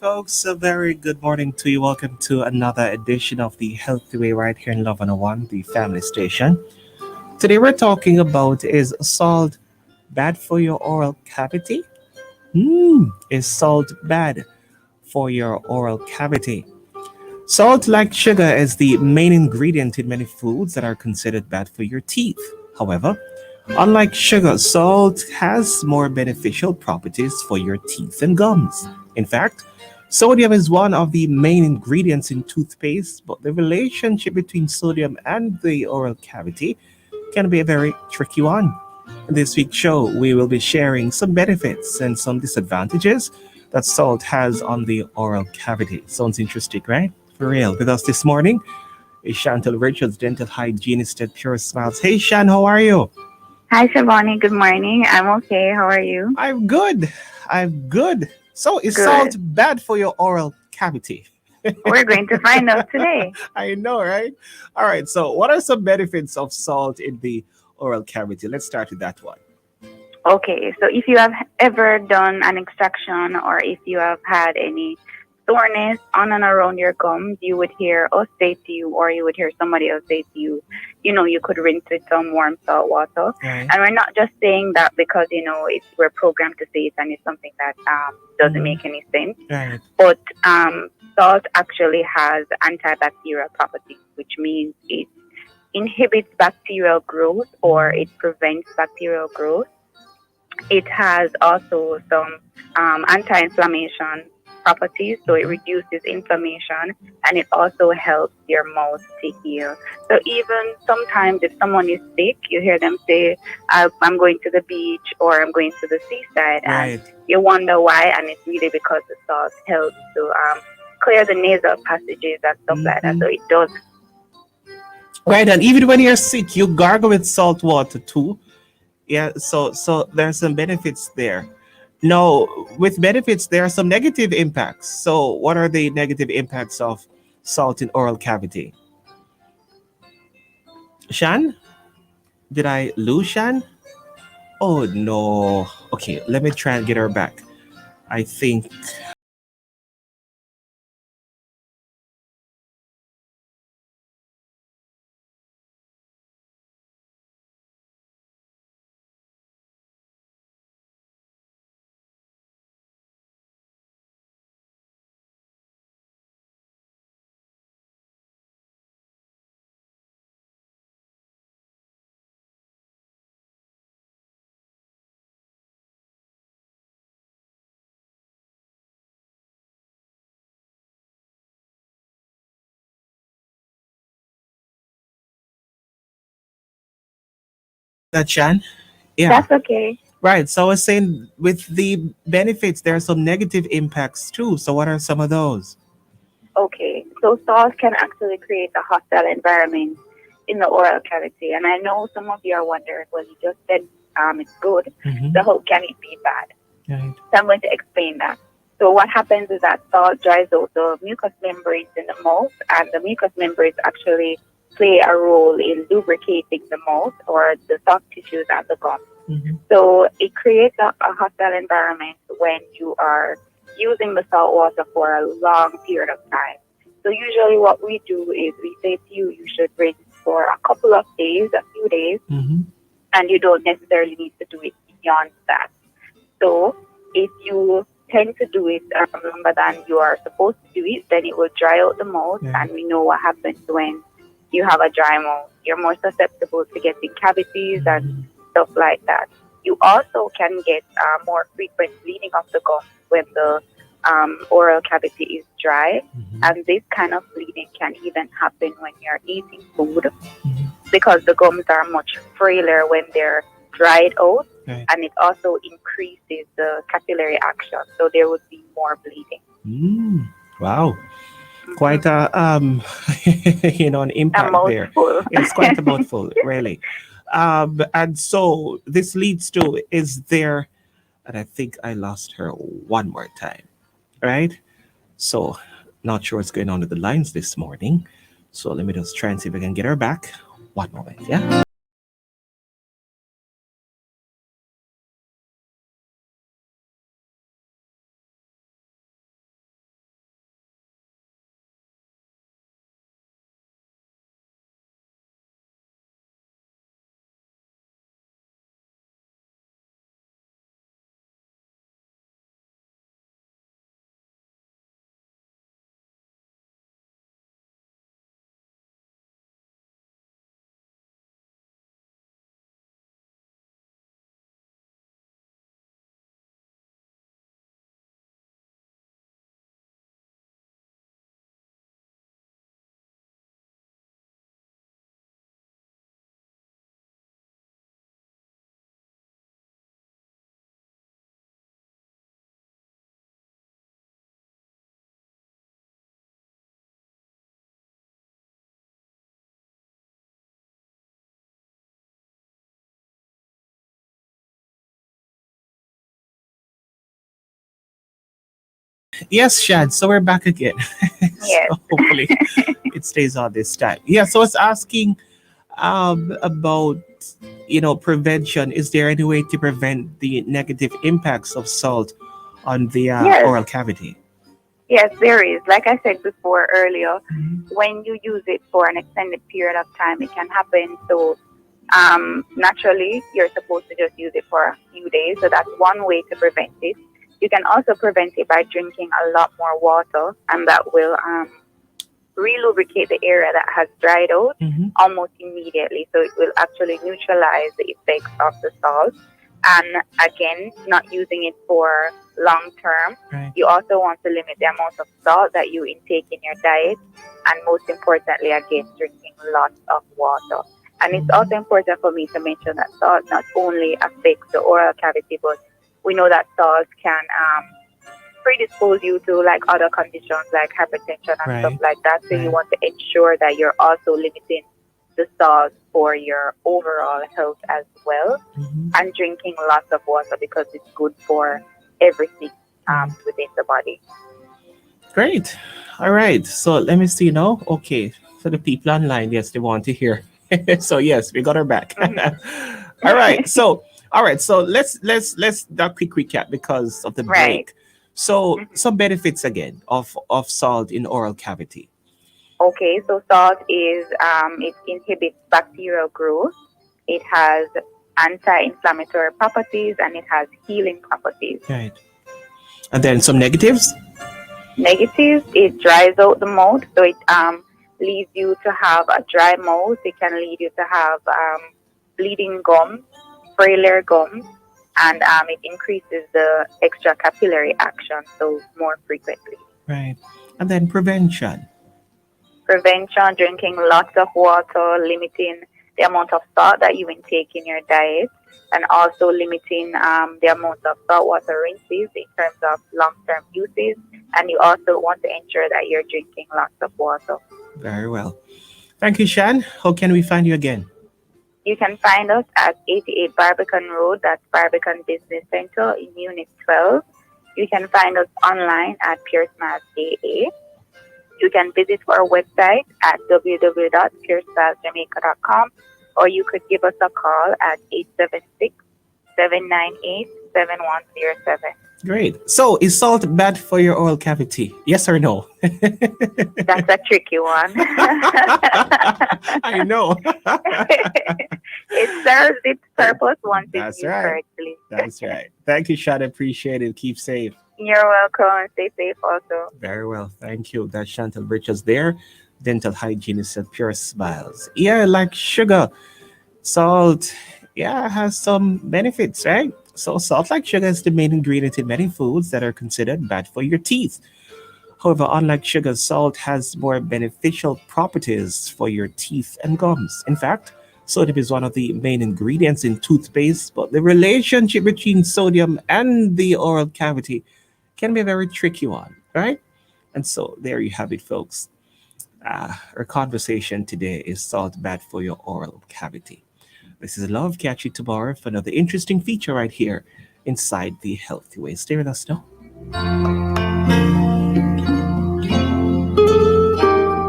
folks. A very good morning to you. Welcome to another edition of the Healthy Way right here in Love 101, the family station. Today we're talking about is salt bad for your oral cavity? Is salt bad for your oral cavity? Salt, like sugar, is the main ingredient in many foods that are considered bad for your teeth. However, unlike sugar, salt has more beneficial properties for your teeth and gums. In fact, sodium is one of the main ingredients in toothpaste, but the relationship between sodium and the oral cavity can be a very tricky one. In this week's show, we will be sharing some benefits and some disadvantages that salt has on the oral cavity. Sounds interesting, right? For real. With us this morning is Chantal Richards, dental hygienist at Pure Smiles. Hey, Shan, how are you? Hi, Chevauni. Good morning. I'm okay. How are you? I'm good. I'm good. So, is salt Good. bad for your oral cavity? We're going to find out today. I know, right? All right. So, what are some benefits of salt in the oral cavity? Let's start with that one. Okay, so if you have ever done an extraction or if you have had any soreness on and around your gums, you would hear us say to you, or you would hear somebody else say to you, you could rinse with some warm salt water. Right. And we're not just saying that because, we're programmed to say it and it's something that doesn't Mhm. make any sense. Right. But salt actually has antibacterial properties, which means it inhibits bacterial growth or Mhm. it prevents bacterial growth. It has also some anti-inflammation properties, so it Mhm. reduces inflammation and it also helps your mouth to heal. So even sometimes if someone is sick, you hear them say, I'm going to the beach or I'm going to the seaside, and Right. you wonder why, and it's really because the salt helps to clear the nasal passages and stuff like that. Hmm. So it does. Right. And even when you're sick, you gargle with salt water too. Yeah. So there's some benefits there. No, with benefits, there are some negative impacts. So, what are the negative impacts of salt in oral cavity? Shan? Did I lose Shan? Oh no. Okay, let me try and get her back. I think. That Shan? Yeah. That's okay. Right. So I was saying with the benefits, there are some negative impacts too. So, what are some of those? Okay, so salt can actually create a hostile environment in the oral cavity. And I know some of you are wondering, well, you just said it's good, Mm-hmm. so how can it be bad? Right. So I'm going to explain that. So what happens is that salt dries out the mucous membranes in the mouth, and the mucous membranes actually play a role in lubricating the mouth or the soft tissues and the gums. Mm-hmm. So it creates a hostile environment when you are using the salt water for a long period of time. So usually what we do is we say to you, you should rinse for a couple of days, a few days, Mm-hmm. and you don't necessarily need to do it beyond that. So if you tend to do it longer than you are supposed to do it, then it will dry out the mouth, Right. and we know what happens when you have a dry mouth. You're more susceptible to getting cavities and Mm-hmm. stuff like that. You also can get more frequent bleeding of the gums when the oral cavity is dry, Mm-hmm. and this kind of bleeding can even happen when you're eating food Mm-hmm. because the gums are much frailer when they're dried out, Right. and it also increases the capillary action, so there would be more bleeding. Mm. Wow. Quite Hmm. an A impact there. mouthful. It's quite a mouthful, really. And so this leads to, is there, and I think I lost her one more time, right? So not sure what's going on with the lines this morning. So let me just try and see if I can get her back. One moment, yeah. Yes, Shad. So we're back again. Yes. So hopefully it stays on this time. Yeah. So I was asking about prevention. Is there any way to prevent the negative impacts of salt on the Yes. oral cavity? Yes, there is. Like I said before earlier, Mhm. when you use it for an extended period of time, it can happen. So, naturally, you're supposed to just use it for a few days. So that's one way to prevent it. You can also prevent it by drinking a lot more water, and that will relubricate the area that has dried out Mhm. almost immediately. So it will actually neutralize the effects of the salt. And again, not using it for long term. Right. You also want to limit the amount of salt that you intake in your diet. And most importantly, again, drinking lots of water. And it's also Mhm. important for me to mention that salt not only affects the oral cavity, but we know that salt can predispose you to like other conditions like hypertension and stuff Right. like that. So you Right. want to ensure that you're also limiting the salt for your overall health as well, Mhm. and drinking lots of water because it's good for everything Right. within the body. Great. All right. So let me see now. Okay. So the people online, yes, they want to hear. So yes, we got her back. Hmm. All right. So all right. So let's do a quick recap because of the Right. break. So Hmm. some benefits again of salt in oral cavity. Okay, so salt is it inhibits bacterial growth. It has anti-inflammatory properties and it has healing properties. Right. And then some negatives. Negatives, it dries out the mouth, so it leads you to have a dry mouth. It can lead you to have bleeding gums, frailer gums, and it increases the extra capillary action, so more frequent bleeding. Right. And then prevention. Prevention, drinking lots of water, limiting the amount of salt that you intake in your diet, and also limiting the amount of saltwater rinses in terms of long-term uses. And you also want to ensure that you're drinking lots of water. Very well. Thank you, Shan. How can we find you again? You can find us at 88 Barbican Road, that's Barbican Business Center in Unit 12. You can find us online at Pierce Mass AA. You can visit our website at www.piercemassjamaica.com, or you could give us a call at 876-798-7107. Great. So is salt bad for your oral cavity? Yes or no? That's a tricky one. I know. It serves its purpose once it's That's used right. correctly. That's right. Thank you, Shad. Appreciate it. Keep safe. You're welcome and stay safe also. Very well. Thank you. That's Chantal Richards there, dental hygienist at Pure Smiles. Yeah, like sugar, salt, yeah, has some benefits, right? So, salt like sugar is the main ingredient in many foods that are considered bad for your teeth. However, unlike sugar, salt has more beneficial properties for your teeth and gums. In fact, sodium is one of the main ingredients in toothpaste, but the relationship between sodium and the oral cavity can be a very tricky one, right? And so there you have it, folks. Our conversation today is salt bad for your oral cavity. This is Love. Catch you tomorrow for another interesting feature right here inside the Healthy Way. Stay with us now.